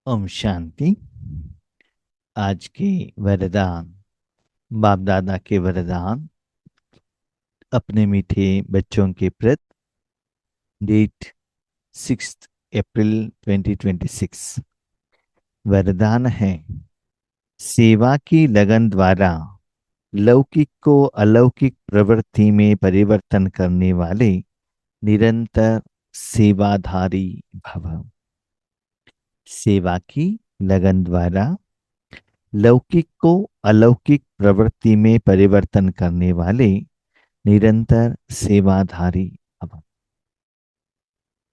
ओम शांति। आज के वरदान, बाप दादा के वरदान अपने मीठे बच्चों के प्रति। डेट 6 अप्रैल 2026। वरदान है, सेवा की लगन द्वारा लौकिक को अलौकिक प्रवृत्ति में परिवर्तन करने वाले निरंतर सेवाधारी भव। सेवा की लगन द्वारा लौकिक को अलौकिक प्रवृत्ति में परिवर्तन करने वाले निरंतर सेवाधारी भव।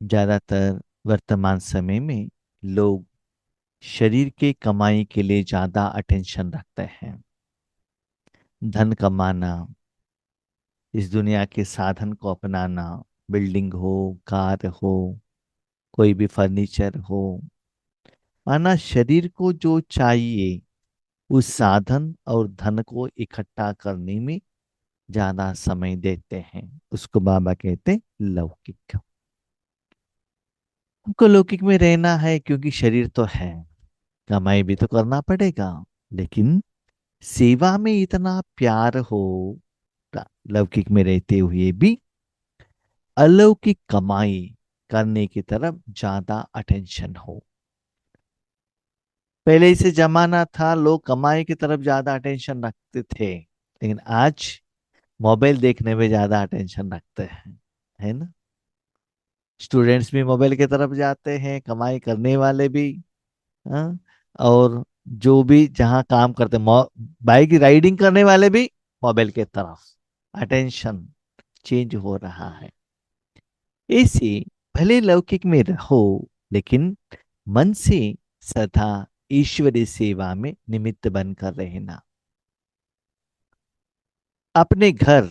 ज्यादातर वर्तमान समय में लोग शरीर के कमाई के लिए ज्यादा अटेंशन रखते हैं। धन कमाना, इस दुनिया के साधन को अपनाना, बिल्डिंग हो, कार हो, कोई भी फर्नीचर हो, माना शरीर को जो चाहिए उस साधन और धन को इकट्ठा करने में ज्यादा समय देते हैं। उसको बाबा कहते हैं लौकिक। हमको लौकिक में रहना है क्योंकि शरीर तो है, कमाई भी तो करना पड़ेगा। लेकिन सेवा में इतना प्यार हो, लौकिक में रहते हुए भी अलौकिक कमाई करने की तरफ ज्यादा अटेंशन हो। पहले इसे जमाना था, लोग कमाई की तरफ ज्यादा अटेंशन रखते थे, लेकिन आज मोबाइल देखने में ज्यादा अटेंशन रखते हैं, है ना। स्टूडेंट्स भी मोबाइल की तरफ जाते हैं, कमाई करने वाले भी। हाँ? और जो भी जहाँ काम करते, बाइक राइडिंग करने वाले भी मोबाइल के तरफ अटेंशन चेंज हो रहा है। ऐसे भले लौकिक में रहो, लेकिन मन से सदा ईश्वरीय सेवा में निमित्त बनकर रहना। अपने घर,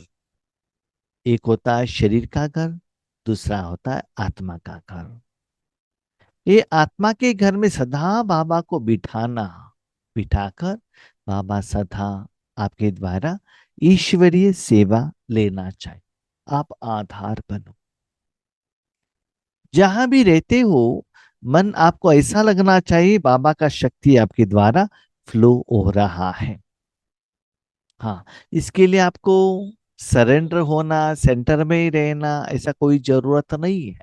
एक होता है शरीर का घर, दूसरा होता है आत्मा का घर। ये आत्मा के घर में सदा बाबा को बिठाना, बिठाकर बाबा सदा आपके द्वारा ईश्वरीय सेवा लेना चाहिए। आप आधार बनो। जहां भी रहते हो, मन आपको ऐसा लगना चाहिए बाबा का शक्ति आपके द्वारा फ्लो हो रहा है। हाँ, इसके लिए आपको सरेंडर होना, सेंटर में ही रहना, ऐसा कोई जरूरत नहीं है।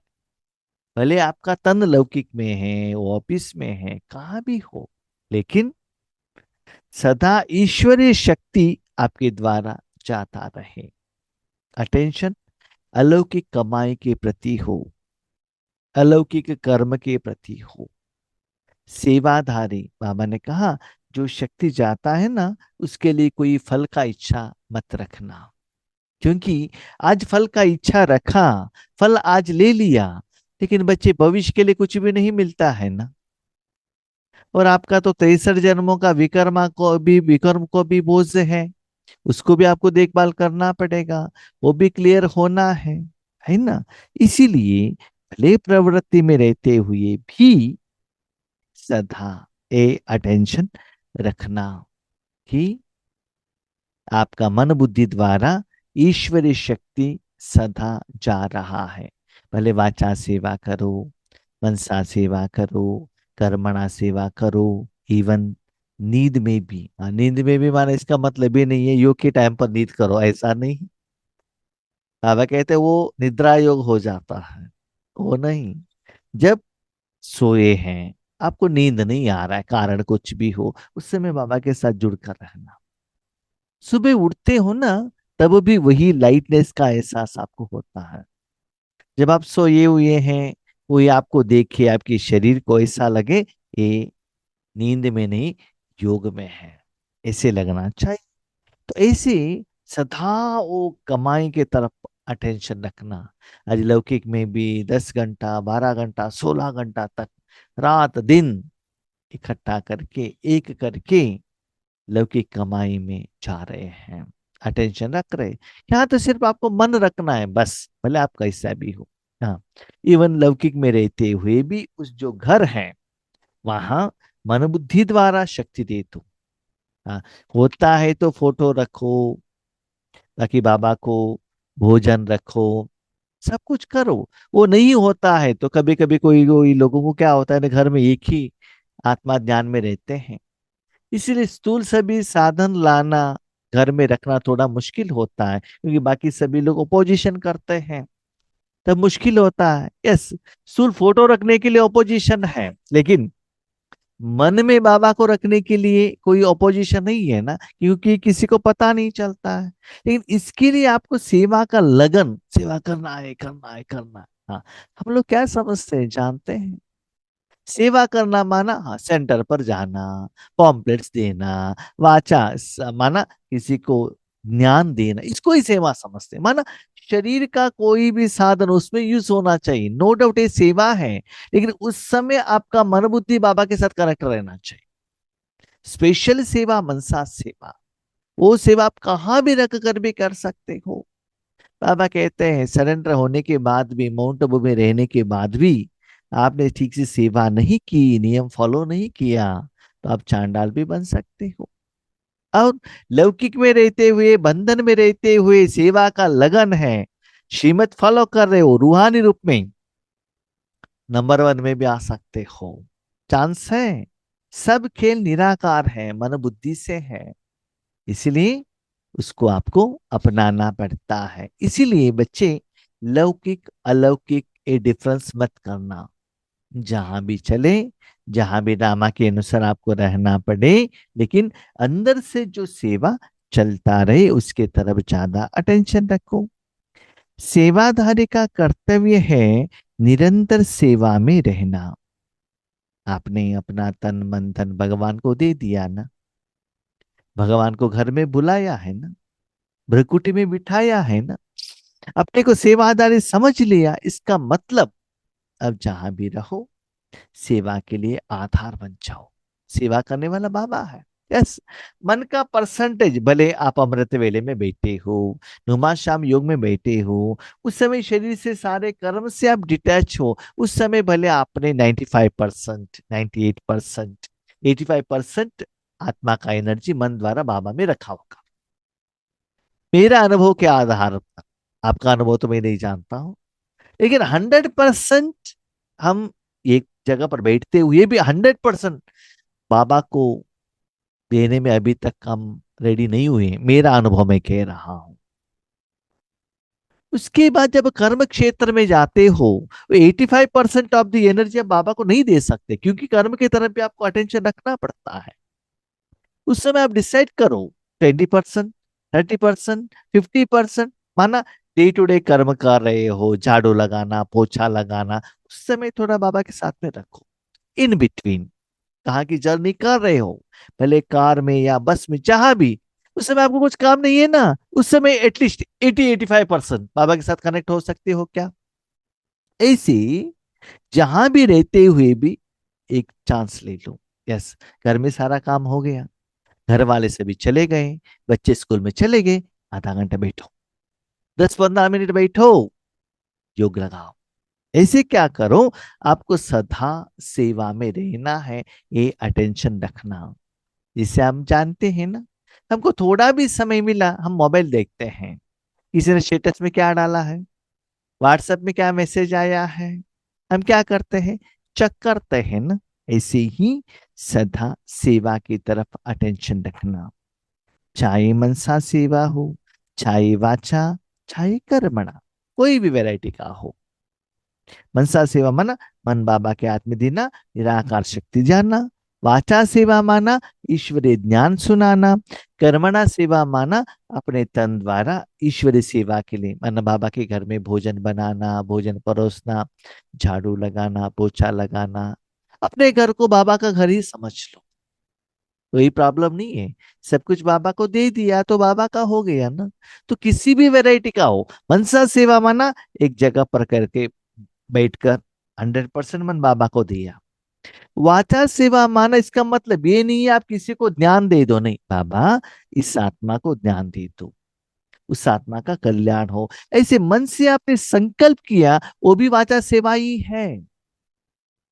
भले आपका तन लौकिक में है, ऑफिस में है, कहाँ भी हो, लेकिन सदा ईश्वरीय शक्ति आपके द्वारा जाता रहे। अटेंशन अलौकिक कमाई के प्रति हो, अलौकिक कर्म के प्रति हो। सेवाधारी बाबा ने कहा, जो शक्ति जाता है ना, उसके लिए कोई फल का इच्छा मत रखना। क्योंकि आज फल का इच्छा रखा, फल आज ले लिया, लेकिन बच्चे भविष्य के लिए कुछ भी नहीं मिलता है ना। और आपका तो 63 जन्मों का विकर्म को भी बोझ है, उसको भी आपको देखभाल करना पड़ेगा, वो भी क्लियर होना है ना। इसीलिए भले प्रवृत्ति में रहते हुए भी सदा ए अटेंशन रखना कि आपका मन बुद्धि द्वारा ईश्वरीय शक्ति सदा जा रहा है। भले वाचा सेवा करो, मनसा सेवा करो, कर्मणा सेवा करो, इवन नींद में भी। नींद में भी माने इसका मतलब ये नहीं है योग के टाइम पर नींद करो, ऐसा नहीं। बाबा कहते वो निद्रा योग हो जाता है, वो नहीं। जब सोए हैं, आपको नींद नहीं आ रहा है, कारण कुछ भी हो, उस समय बाबा के साथ जुड़कर रहना। सुबह उठते हो ना, तब भी वही लाइटनेस का एहसास आपको होता है। जब आप सोए हुए हैं, कोई आपको देखे, आपके शरीर को ऐसा लगे ये नींद में नहीं, योग में है, ऐसे लगना चाहिए। तो ऐसे सदा वो कमाई के तरफ अटेंशन रखना। आज लौकिक में भी 10 घंटा, 12 घंटा, 16 घंटा तक रात दिन इकट्ठा करके, एक करके लौकिक कमाई में जा रहे हैं, अटेंशन रख रहे। यहाँ तो सिर्फ आपको मन रखना है बस, भले आप कैसा भी हो। हाँ, इवन लौकिक में रहते हुए भी उस जो घर है वहां मन बुद्धि द्वारा शक्ति दे दो। हाँ, होता है तो फोटो रखो, ताकि बाबा को भोजन रखो, सब कुछ करो। वो नहीं होता है तो कभी कभी कोई कोई लोगों को क्या होता है ना, घर में एक ही आत्मा ध्यान में रहते हैं। इसीलिए स्थूल सभी साधन लाना, घर में रखना थोड़ा मुश्किल होता है, क्योंकि बाकी सभी लोग ओपोजिशन करते हैं, तब मुश्किल होता है। यस, स्थूल फोटो रखने के लिए ओपोजिशन है, लेकिन मन में बाबा को रखने के लिए कोई ओपोजिशन नहीं है ना, क्योंकि किसी को पता नहीं चलता है। लेकिन इसके लिए आपको सेवा का लगन, सेवा करना है, करना है, करना है। हाँ, हम लोग क्या समझते हैं, जानते हैं? सेवा करना माना, हाँ, सेंटर पर जाना, पॉम्पलेट्स देना, माना किसी को ज्ञान देना, इसको ही सेवा समझते हैं। माना शरीर का कोई भी साधन उसमें यूज होना चाहिए, नो डाउट ये सेवा है, लेकिन उस समय आपका मन बुद्धि बाबा के साथ कनेक्ट रहना चाहिए। स्पेशल सेवा मनसा सेवा, वो सेवा आप कहाँ भी रख कर भी कर सकते हो। बाबा कहते हैं सरेंडर होने के बाद भी, माउंट आबू में रहने के बाद भी आपने ठीक से सेवा नहीं की, नियम फॉलो नहीं किया, तो आप चांडाल भी बन सकते हो। और लौकिक में रहते हुए, बंधन में रहते हुए सेवा का लगन है, श्रीमत फॉलो कर रहे हो, रूहानी रूप में नंबर वन में भी आ सकते हो, चांस है। सब खेल निराकार है, मन बुद्धि से है, इसलिए उसको आपको अपनाना पड़ता है। इसीलिए बच्चे, लौकिक अलौकिक ये डिफरेंस मत करना। जहां भी चले, जहां भी रामा के अनुसार आपको रहना पड़े, लेकिन अंदर से जो सेवा चलता रहे उसके तरफ ज्यादा अटेंशन रखो। सेवाधारी का कर्तव्य है निरंतर सेवा में रहना। आपने अपना तन मन धन भगवान को दे दिया ना, भगवान को घर में बुलाया है ना, भ्रकुटी में बिठाया है ना, अपने को सेवादारी समझ लिया, इसका मतलब अब जहां भी रहो सेवा के लिए आधार बन जाओ। सेवा करने वाला बाबा है। यस, मन का परसेंटेज, भले आप अमृत वेले में बैठे हो, नुमा शाम योग में बैठे हो, उस समय शरीर से सारे कर्म से आप डिटैच हो, उस समय भले आपने 95%, 98%, 85% आत्मा का एनर्जी मन द्वारा बाबा में रखा होगा। मेरा अनुभव के आधार पर, आपका अनुभव तो मैं नहीं जानता हूं, लेकिन 100% हम एक जगह पर बैठते हुए भी 100% बाबा को देने में अभी तक हम रेडी नहीं हुए, मेरा अनुभव मैं कह रहा हूं। उसके बाद जब कर्म क्षेत्र में जाते हो, 85% ऑफ द एनर्जी आप बाबा को नहीं दे सकते, क्योंकि कर्म की तरफ भी आपको अटेंशन रखना पड़ता है। उस समय आप डिसाइड करो, 20%, 30%, 50%। माना डे टू डे कर्म कर रहे हो, झाड़ू लगाना, पोछा लगाना, उस समय थोड़ा बाबा के साथ में रखो। इन बिटवीन कहाँ की जर्नी कर रहे हो, भले कार में या बस में, जहां भी, उस समय आपको कुछ काम नहीं है ना, उस समय एटलीस्ट 80-85% बाबा के साथ कनेक्ट हो सकते हो क्या? ऐसे जहां भी रहते हुए भी एक चांस ले लो। यस, घर में सारा काम हो गया, घर वाले सभी चले गए, बच्चे स्कूल में चले गए, आधा घंटा बैठो, 10-15 मिनट बैठो, योग लगाओ। ऐसे क्या करो, आपको सदा सेवा में रहना है, ये अटेंशन रखना। जिसे हम जानते हैं ना, हमको थोड़ा भी समय मिला हम मोबाइल देखते हैं, किसी ने स्टेटस में क्या डाला है, व्हाट्सएप में क्या मैसेज आया है, हम क्या करते हैं, चेक करते हैं ना। ऐसे ही सदा सेवा की तरफ अटेंशन रखना, चाहे मनसा सेवा हो, चाहे वाचा, चाहे कर्मणा, कोई भी वैरायटी का हो। मनसा सेवा माना मन बाबा के हाथ में देना, निराकार शक्ति जानना। वाचा सेवा माना ईश्वरीय ज्ञान सुनाना। कर्मणा सेवा माना अपने तन द्वारा ईश्वरीय सेवा के लिए, माना बाबा के घर में भोजन बनाना, भोजन परोसना, झाड़ू लगाना, पोछा लगाना। अपने घर को बाबा का घर ही समझ लो, कोई प्रॉब्लम नहीं है। सब कुछ बाबा को दे दिया तो बाबा का हो गया ना। तो किसी भी वैरायटी का हो, मनसा सेवा माना एक जगह पर करके बैठकर 100% मन बाबा को दिया। वाचा सेवा माना इसका मतलब ये नहीं है आप किसी को ज्ञान दे दो, नहीं, बाबा इस आत्मा को ज्ञान दे दो, उस आत्मा का कल्याण हो, ऐसे मन से आपने संकल्प किया, वो भी वाचा सेवा ही है।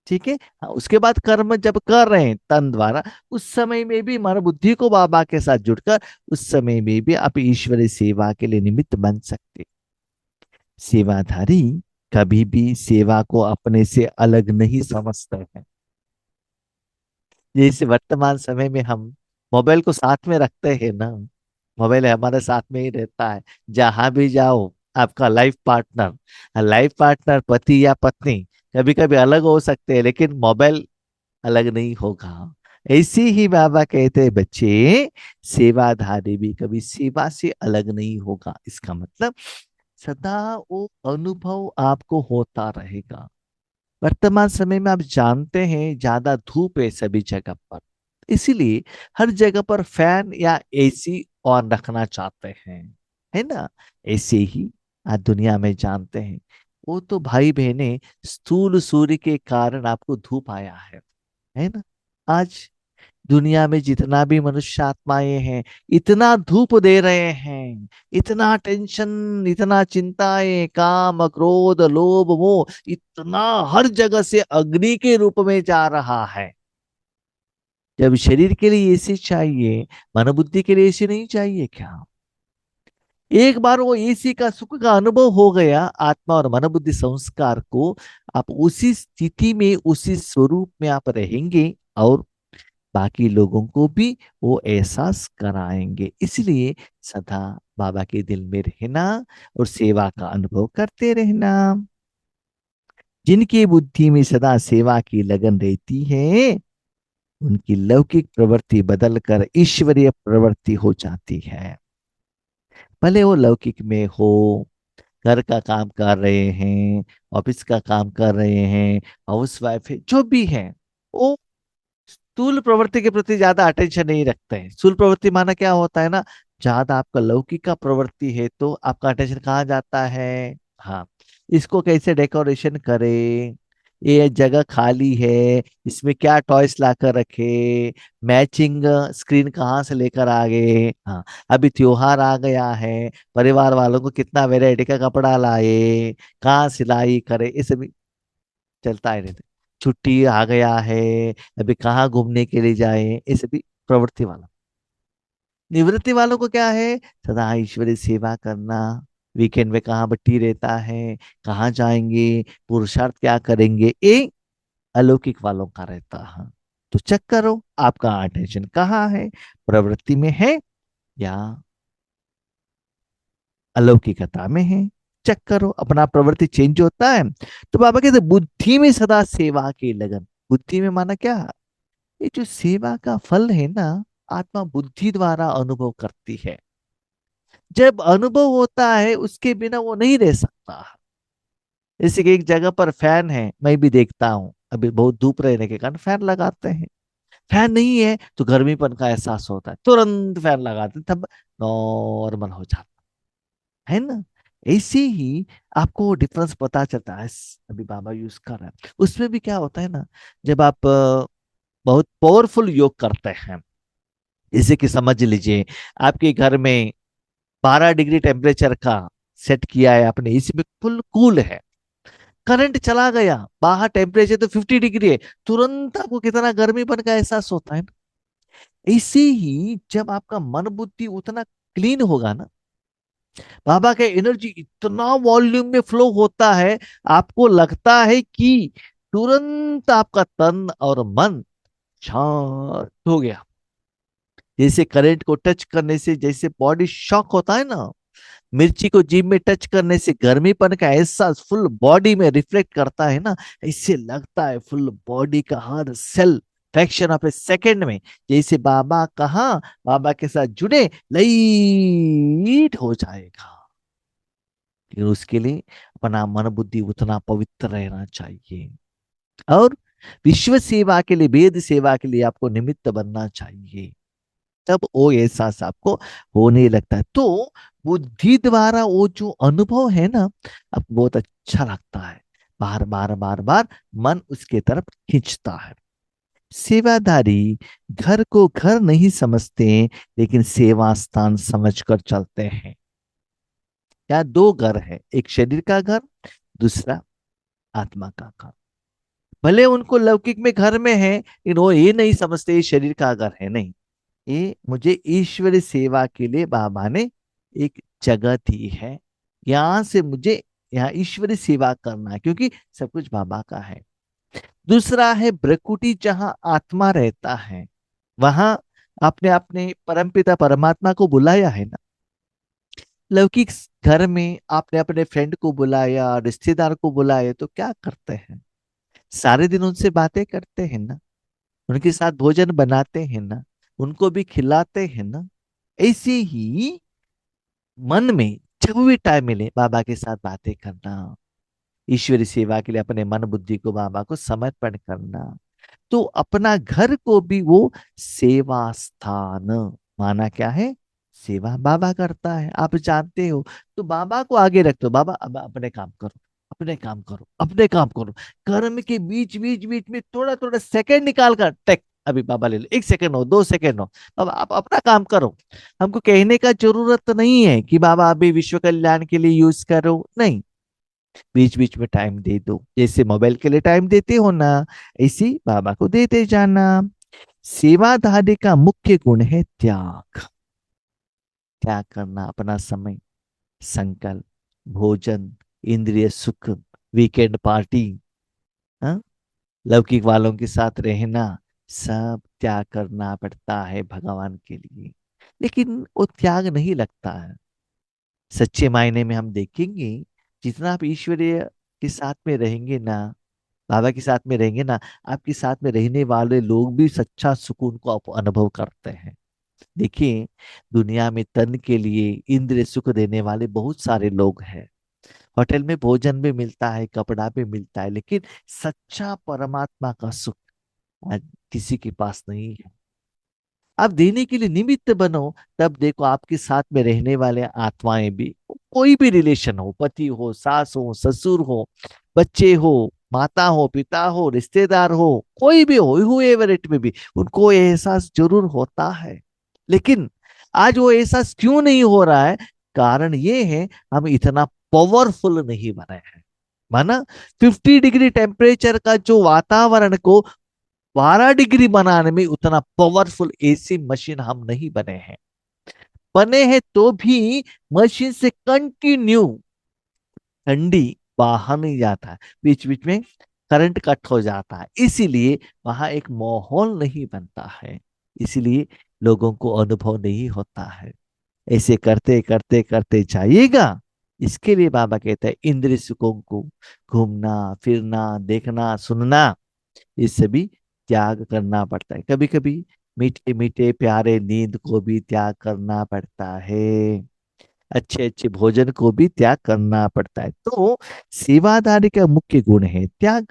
ठीक है, हाँ, उसके बाद कर्म जब कर रहे हैं तन द्वारा, उस समय में भी मन बुद्धि को बाबा के साथ जुड़कर, उस समय में भी आप ईश्वरीय सेवा के लिए निमित्त बन सकते। सेवाधारी कभी भी सेवा को अपने से अलग नहीं समझते हैं। जैसे वर्तमान समय में हम मोबाइल को साथ में रखते हैं ना, मोबाइल हमारे साथ में ही रहता है। जहां भी जाओ, आपका लाइफ पार्टनर पति या पत्नी कभी कभी अलग हो सकते हैं, लेकिन मोबाइल अलग नहीं होगा। ऐसे ही बाबा कहते हैं, बच्चे सेवाधारी भी कभी सेवा से अलग नहीं होगा। इसका मतलब सदा वो अनुभव आपको होता रहेगा। वर्तमान समय में आप जानते हैं ज्यादा धूप है सभी जगह पर, इसीलिए हर जगह पर फैन या एसी ऑन रखना चाहते हैं, है ना। ऐसे ही आज दुनिया में जानते हैं, वो तो भाई बहने स्थूल सूर्य के कारण आपको धूप आया है ना। आज दुनिया में जितना भी मनुष्य आत्माएं हैं, इतना धूप दे रहे हैं, इतना टेंशन, इतना चिंताएं, काम क्रोध लोभ मोह, इतना हर जगह से अग्नि के रूप में जा रहा है। जब शरीर के लिए एसी चाहिए, मन बुद्धि के लिए एसी नहीं चाहिए क्या? एक बार वो एसी का सुख का अनुभव हो गया आत्मा और मन बुद्धि संस्कार को, आप उसी स्थिति में उसी स्वरूप में आप रहेंगे, और बाकी लोगों को भी वो एहसास कराएंगे। इसलिए सदा बाबा के दिल में रहना और सेवा का अनुभव करते रहना। जिनकी बुद्धि में सदा सेवा की लगन रहती है, उनकी लौकिक प्रवृत्ति बदलकर ईश्वरीय प्रवृत्ति हो जाती है। भले वो लौकिक में हो, घर का काम कर रहे हैं, ऑफिस का काम कर रहे हैं, हाउस वाइफ है, जो भी है, वो स्थूल प्रवृत्ति के प्रति ज्यादा अटेंशन नहीं रखते हैं। स्थूल प्रवृत्ति माना क्या होता है ना, ज्यादा आपका लौकिक का प्रवृत्ति है तो आपका अटेंशन कहाँ जाता है? हाँ, इसको कैसे डेकोरेशन करे, ये जगह खाली है, इसमें क्या टॉयस लाकर रखे, मैचिंग स्क्रीन कहाँ से लेकर आ गए। हाँ, अभी त्योहार आ गया है, परिवार वालों को कितना वेराइटी का कपड़ा लाए, कहाँ सिलाई करे, ये सब चलता है रहता है। छुट्टी आ गया है, अभी कहाँ घूमने के लिए जाए, ये सभी प्रवृत्ति वाला। निवृत्ति वालों को क्या है? सदा ईश्वरी सेवा करना। वीकेंड में कहाँ बट्टी रहता है, कहाँ जाएंगे, पुरुषार्थ क्या करेंगे, ये अलौकिक वालों का रहता है। तो चेक करो आपका अटेंशन कहाँ है, प्रवृत्ति में है या अलौकिकता में है। चेक करो अपना प्रवृत्ति चेंज होता है। तो बाबा कहते बुद्धि में सदा सेवा की लगन। बुद्धि में माना क्या? ये जो सेवा का फल है ना, आत्मा बुद्धि द्वारा अनुभव करती है। जब अनुभव होता है उसके बिना वो नहीं रह सकता। जैसे कि एक जगह पर फैन है, मैं भी देखता हूँ, अभी बहुत धूप रहने के कारण फैन लगाते हैं। फैन नहीं है तो गर्मीपन का एहसास होता है, तुरंत फैन लगाते हैं, तब नॉर्मल हो जाता है ना। ऐसे ही आपको डिफरेंस पता चलता है। अभी बाबा यूज कर रहे हैं, उसमें भी क्या होता है ना, जब आप बहुत पावरफुल योग करते हैं, जैसे कि समझ लीजिए आपके घर में 12 डिग्री टेम्परेचर का सेट किया है आपने, इसमें फुल कूल है, करंट चला गया, बाहर टेम्परेचर तो 50 डिग्री है, तुरंत आपको कितना गर्मीपन का एहसास होता है ना। ऐसे ही जब आपका मन बुद्धि उतना क्लीन होगा ना, बाबा का एनर्जी इतना वॉल्यूम में फ्लो होता है, आपको लगता है कि तुरंत आपका तन और मन शांत हो गया। जैसे करंट को टच करने से जैसे बॉडी शॉक होता है ना, मिर्ची को जीभ में टच करने से गर्मीपन का एहसास फुल बॉडी में रिफ्लेक्ट करता है ना, इससे लगता है फुल बॉडी का हर cell fraction of a second में जैसे बाबा कहा, बाबा के साथ जुड़े लाइट हो जाएगा। लेकिन उसके लिए अपना मन बुद्धि उतना पवित्र रहना चाहिए, और विश्व सेवा के लिए, वेद सेवा के लिए आपको निमित्त बनना चाहिए। तब वो एहसास आपको होने लगता है। तो बुद्धि द्वारा वो जो अनुभव है ना, आपको बहुत अच्छा लगता है, बार बार बार बार मन उसके तरफ खींचता है। सेवादारी घर को घर नहीं समझते, लेकिन सेवा स्थान समझकर चलते हैं। क्या दो घर है, एक शरीर का घर, दूसरा आत्मा का घर। भले उनको लौकिक में घर में है, लेकिन वो ये नहीं समझते ये शरीर का घर है, नहीं, ये मुझे ईश्वरी सेवा के लिए बाबा ने एक जगह दी है, यहां से मुझे यहाँ ईश्वरी सेवा करना है, क्योंकि सब कुछ बाबा का है। दूसरा है ब्रकुटी, जहां आत्मा रहता है। वहां आपने अपने परमपिता परमात्मा को बुलाया है ना। लौकिक घर में आपने अपने फ्रेंड को बुलाया, रिश्तेदार को बुलाया, तो क्या करते हैं? सारे दिन उनसे बातें करते हैं ना, उनके साथ भोजन बनाते हैं ना, उनको भी खिलाते हैं ना। ऐसे ही मन में जब भी टाइम मिले बाबा के साथ बातें करना, ईश्वरी सेवा के लिए अपने मन बुद्धि को बाबा को समर्पण करना, तो अपना घर को भी वो सेवा स्थान माना। क्या है? सेवा बाबा करता है, आप जानते हो। तो बाबा को आगे रख दो, बाबा अब अपने काम करो, अपने काम करो, अपने काम करो। कर्म के बीच बीच बीच में थोड़ा थोड़ा सेकंड निकाल कर टेक, अभी बाबा ले लो, 1 सेकंड हो, 2 सेकंड हो, अब आप अपना काम करो। हमको कहने का जरूरत नहीं है कि बाबा अभी विश्व कल्याण के लिए यूज करो, नहीं। बीच बीच में टाइम दे दो, जैसे मोबाइल के लिए टाइम देते हो ना, ऐसे बाबा को देते जाना। सेवाधारी का मुख्य गुण है त्याग। त्याग करना अपना समय, संकल्प, भोजन, इंद्रिय सुख, वीकेंड पार्टी, हाँ? लौकिक वालों के साथ रहना, सब त्याग करना पड़ता है भगवान के लिए। लेकिन वो त्याग नहीं लगता है। सच्चे मायने में हम देखेंगे, जितना आप ईश्वरीय के साथ में रहेंगे ना, बाबा के साथ में रहेंगे ना, आपके साथ में रहने वाले लोग भी सच्चा सुकून को अनुभव करते हैं। देखिए, दुनिया में तन के लिए इंद्रिय सुख देने वाले बहुत सारे लोग हैं। होटल में भोजन भी मिलता है, कपड़ा भी मिलता है, लेकिन सच्चा परमात्मा का सुख आज किसी के पास नहीं है। आप देने के लिए निमित्त बनो, तब देखो आपके साथ में रहने वाले आत्माएं भी, कोई भी रिलेशन हो, पति हो, सास हो, ससुर हो, बच्चे हो, माता हो, पिता हो, रिश्तेदार हो, कोई भी हो, हुएवर इट में भी, उनको ये एहसास जरूर होता है। लेकिन आज वो एहसास क्यों नहीं हो रहा है? कारण ये है, हम इतना पावरफुल नहीं बने हैं। माना 50 डिग्री टेम्परेचर का जो वातावरण को 12 डिग्री बनाने में उतना पावरफुल एसी मशीन हम नहीं बने हैं। बने हैं तो भी मशीन से कंटिन्यू ठंडी बाहर नहीं जाता है, बीच बीच में करंट कट हो जाता है, इसीलिए वहां एक माहौल नहीं बनता है, इसीलिए लोगों को अनुभव नहीं होता है। ऐसे करते करते करते जाइएगा। इसके लिए बाबा कहते हैं इंद्रिय सुखों को, घूमना फिरना, देखना सुनना, ये सभी त्याग करना पड़ता है। कभी कभी मीठे मीठे प्यारे नींद को भी त्याग करना पड़ता है, अच्छे अच्छे भोजन को भी त्याग करना पड़ता है। तो सेवादारी का मुख्य गुण है त्याग।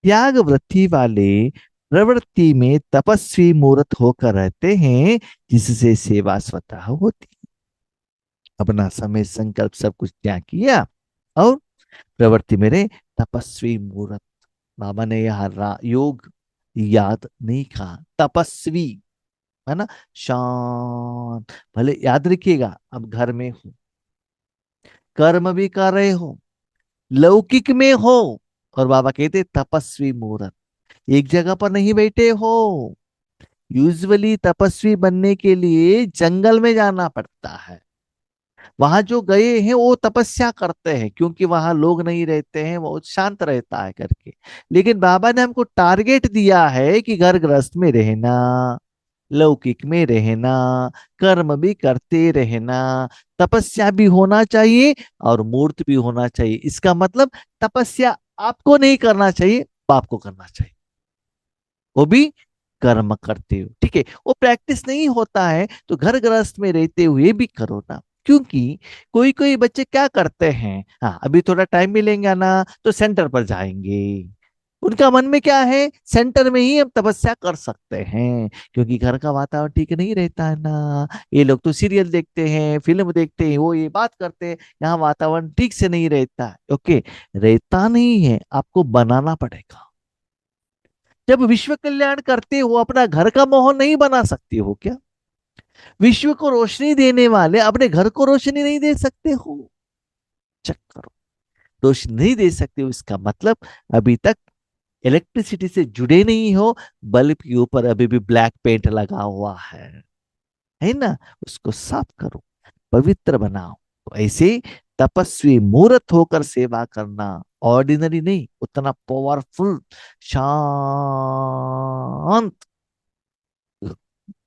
त्याग वृत्ति वाले प्रवृत्ति में तपस्वी मूर्त होकर रहते हैं, जिससे सेवा स्वतः होती है। अपना समय संकल्प सब कुछ त्याग किया और प्रवृत्ति मेरे तपस्वी मूर्त। बाबा ने यहाँ योग याद नहीं कहा, तपस्वी, है ना, शांत। भले याद रखिएगा, अब घर में हो, कर्म भी कर रहे हो, लौकिक में हो, और बाबा कहते तपस्वी मूर्त, एक जगह पर नहीं बैठे हो। यूजुअली तपस्वी बनने के लिए जंगल में जाना पड़ता है। वहां जो गए हैं वो तपस्या करते हैं, क्योंकि वहां लोग नहीं रहते हैं, बहुत शांत रहता है करके। लेकिन बाबा ने हमको टारगेट दिया है कि घर गृहस्थ में रहना, लौकिक में रहना, कर्म भी करते रहना, तपस्या भी होना चाहिए और मूर्त भी होना चाहिए। इसका मतलब तपस्या आपको नहीं करना चाहिए, बाप को करना चाहिए, वो भी कर्म करते हो, ठीक है। वो प्रैक्टिस नहीं होता है तो घर गृहस्थ में रहते हुए भी करो ना। क्योंकि कोई कोई बच्चे क्या करते हैं, हाँ अभी थोड़ा टाइम मिलेगा ना तो सेंटर पर जाएंगे। उनका मन में क्या है, सेंटर में ही हम तपस्या कर सकते हैं, क्योंकि घर का वातावरण ठीक नहीं रहता है ना। ये लोग तो सीरियल देखते हैं, फिल्म देखते हैं, वो ये बात करते हैं, यहाँ वातावरण ठीक से नहीं रहता है। ओके, रहता नहीं है, आपको बनाना पड़ेगा। जब विश्व कल्याण करते हो, अपना घर का माहौल नहीं बना सकते हो क्या? विश्व को रोशनी देने वाले अपने घर को रोशनी नहीं दे सकते हो? चेक करो, रोशनी नहीं दे सकते हो, इसका मतलब अभी तक इलेक्ट्रिसिटी से जुड़े नहीं हो, बल्ब के ऊपर अभी भी ब्लैक पेंट लगा हुआ है ना। उसको साफ करो, पवित्र बनाओ। तो ऐसे तपस्वी मूर्त होकर सेवा करना, ऑर्डिनरी नहीं, उतना पावरफुल, शांत।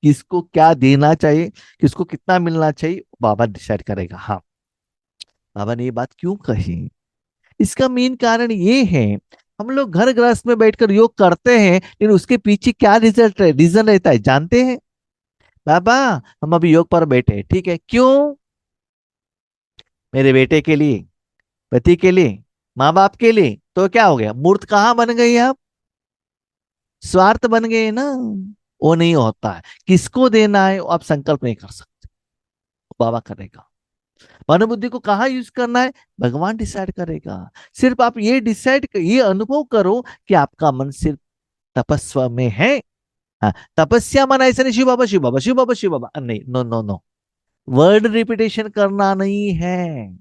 किसको क्या देना चाहिए, किसको कितना मिलना चाहिए, बाबा डिसाइड करेगा। हाँ, बाबा ने ये बात क्यों कही, इसका मेन कारण ये है, हम लोग घर गृहस्थ में बैठकर योग करते हैं, लेकिन उसके पीछे क्या रिजल्ट है, रीजन रहता है, जानते हैं? बाबा, हम अभी योग पर बैठे हैं, ठीक है, क्यों? मेरे बेटे के लिए, पति के लिए, माँ बाप के लिए, तो क्या हो गया, मूर्त कहाँ बन गई आप, स्वार्थ बन गए ना। वो नहीं होता है, किसको देना है वो आप संकल्प नहीं कर सकते, वो बाबा करेगा। मन बुद्धि को कहाँ यूज करना है, भगवान डिसाइड करेगा। सिर्फ आप ये डिसाइड, ये अनुभव करो कि आपका मन सिर्फ तपस्या में है। हाँ, तपस्या माना ऐसा नहीं शिव बाबा शिव बाबा शिव बाबा शिव बाबा, नहीं, no no no, word repetition करना नहीं है।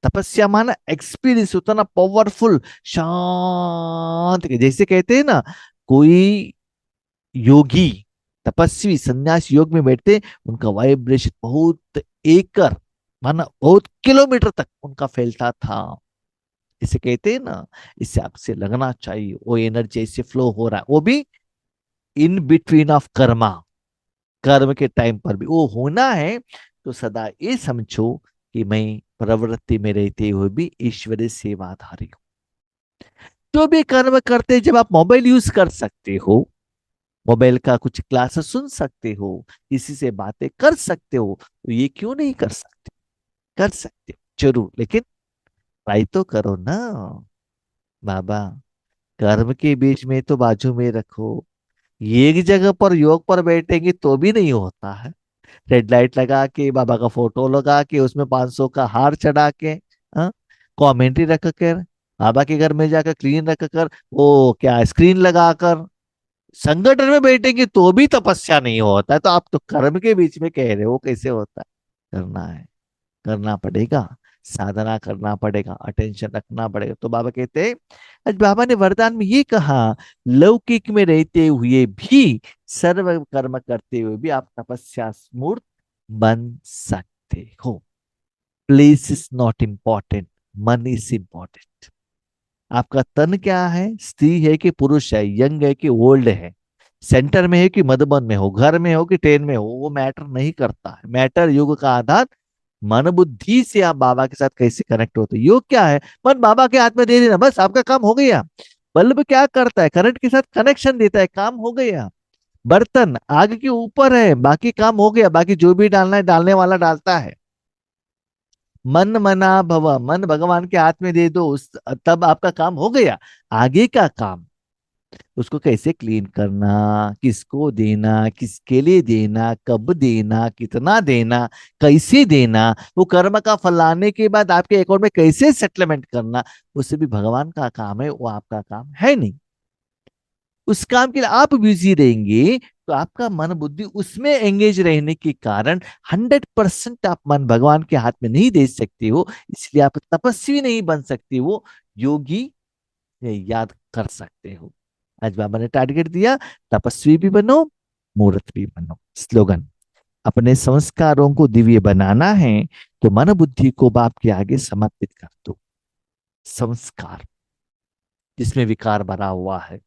तपस्या माना एक्सपीरियंस, उतना पावरफुल, शांत, जैसे कहते हैं ना, कोई योगी, तपस्वी संन्यास योग में बैठते, उनका वाइब्रेशन बहुत एकड़, माना बहुत किलोमीटर तक उनका फैलता था। इसे कहते हैं ना, इससे आपसे लगना चाहिए वो एनर्जी ऐसे फ्लो हो रहा है, वो भी इन बिटवीन ऑफ कर्मा, कर्म के टाइम पर भी वो होना है। तो सदा ये समझो कि मैं प्रवृत्ति में रहते हुए भी ईश्वरीय सेवाधारी हूँ। जो भी कर्म करते, जब आप मोबाइल यूज कर सकते हो, मोबाइल का कुछ क्लासेस सुन सकते हो, किसी से बातें कर सकते हो, तो ये क्यों नहीं कर सकते, कर सकते हो जरूर, लेकिन ट्राई तो करो ना। बाबा, कर्म के बीच में तो बाजू में रखो, एक जगह पर योग पर बैठेंगे तो भी नहीं होता है। रेड लाइट लगा के, बाबा का फोटो लगा के, उसमें 500 का हार चढ़ा के, हाँ, कॉमेंट्री रख कर, बाबा के घर में जाकर क्लीन रख कर, वो क्या स्क्रीन लगाकर संगठन में बैठेंगे तो भी तपस्या नहीं होता है, तो आप तो कर्म के बीच में कह रहे हो, कैसे होता है? करना है, करना पड़ेगा, साधना करना पड़ेगा, अटेंशन रखना पड़ेगा। तो बाबा कहते हैं, आज बाबा ने वरदान में ये कहा, लौकिक में रहते हुए भी, सर्व कर्म करते हुए भी आप तपस्या मूर्त बन सकते हो। प्लेस इज नॉट इम्पॉर्टेंट, मन इज इम्पॉर्टेंट। आपका तन क्या है, स्त्री है कि पुरुष है, यंग है कि ओल्ड है, सेंटर में है कि मधुबन में हो, घर में हो कि ट्रेन में हो, वो मैटर नहीं करता है। मैटर योग का आधार मन बुद्धि से आप बाबा के साथ कैसे कनेक्ट होते हो। योग क्या है, मन बाबा के हाथ में दे देना, बस आपका काम हो गया। बल्ब क्या करता है, करंट के साथ कनेक्शन देता है, काम हो गया। बर्तन आग के ऊपर है, बाकी काम हो गया, बाकी जो भी डालना है डालने वाला डालता है। मन मना भव, मन भगवान के हाथ में दे दो, तब आपका काम हो गया। आगे का काम, उसको कैसे क्लीन करना, किसको देना, किसके लिए देना, कब देना, कितना देना, कैसे देना, वो कर्म का फल लाने के बाद आपके अकाउंट में कैसे सेटलमेंट करना, उससे भी भगवान का काम है, वो आपका काम है नहीं। उस काम के लिए आप बिजी रहेंगे, तो आपका मन बुद्धि उसमें एंगेज रहने के कारण 100% आप मन भगवान के हाथ में नहीं दे सकते हो, इसलिए आप तपस्वी नहीं बन सकते हो, योगी याद कर सकते हो। आज बाबा ने टारगेट दिया, तपस्वी भी बनो, मूर्त भी बनो। स्लोगन, अपने संस्कारों को दिव्य बनाना है तो मन बुद्धि को बाप के आगे समर्पित कर दो। संस्कार जिसमें विकार भरा हुआ है,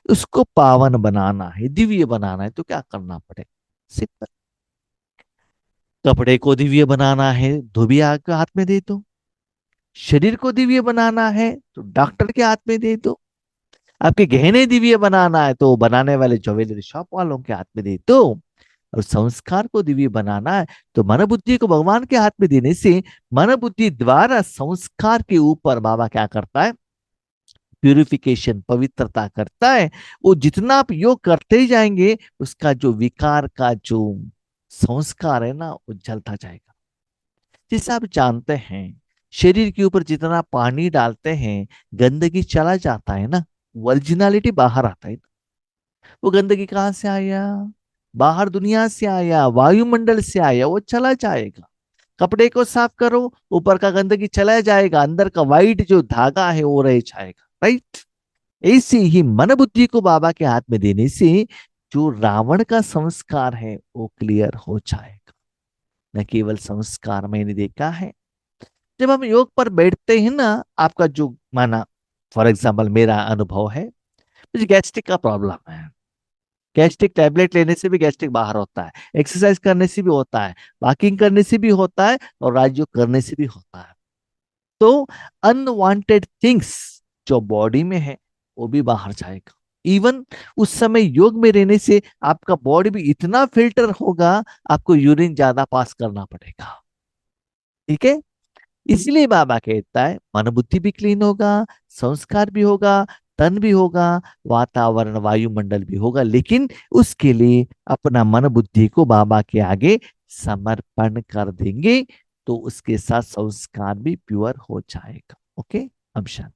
उसको पावन बनाना है, दिव्य बनाना है, तो क्या करना पड़ेगा, सिंपल। कपड़े को दिव्य बनाना है, धोबी आग हाथ में दे दो। शरीर को दिव्य बनाना है तो डॉक्टर के हाथ में दे दो। आपके गहने दिव्य बनाना है तो बनाने वाले ज्वेलरी शॉप वालों के हाथ में दे दो। और संस्कार को दिव्य बनाना है तो मन बुद्धि को भगवान के हाथ में देने से, मन बुद्धि द्वारा संस्कार के ऊपर बाबा क्या करता है, प्यूरिफिकेशन, पवित्रता करता है। वो जितना आप योग करते ही जाएंगे, उसका जो विकार का जो संस्कार है ना, वो जलता जाएगा। जैसे आप जानते हैं, शरीर के ऊपर जितना पानी डालते हैं, गंदगी चला जाता है ना, ओरिजिनलिटी बाहर आता है। वो गंदगी कहाँ से आया, बाहर दुनिया से आया, वायुमंडल से आया, वो चला जाएगा। कपड़े को साफ करो, ऊपर का गंदगी चला जाएगा, अंदर का वाइट जो धागा है वो रह जाएगा, राइट। ऐसे ही मन बुद्धि को बाबा के हाथ में देने से जो रावण का संस्कार है वो क्लियर हो जाएगा। न केवल संस्कार मैंने देखा है, जब हम योग पर बैठते हैं ना, आपका जो माना, फॉर एग्जाम्पल मेरा अनुभव है, मुझे गैस्ट्रिक का प्रॉब्लम है। गैस्ट्रिक टैबलेट लेने से भी गैस्ट्रिक बाहर होता है, एक्सरसाइज करने से भी होता है, वॉकिंग करने से भी होता है, और राजयोग करने से भी होता है। तो अनवांटेड थिंग्स जो बॉडी में है वो भी बाहर जाएगा। इवन उस समय योग में रहने से आपका बॉडी भी इतना फिल्टर होगा, आपको यूरिन ज्यादा पास करना पड़ेगा। ठीक है। इसलिए बाबा कहता है मन बुद्धि भी क्लीन होगा, संस्कार भी होगा, तन भी होगा, वातावरण वायुमंडल भी होगा, लेकिन उसके लिए अपना मन बुद्धि को बाबा के आगे समर्पण कर देंगे, तो उसके साथ संस्कार भी प्योर हो जाएगा। ओके। अब शांति।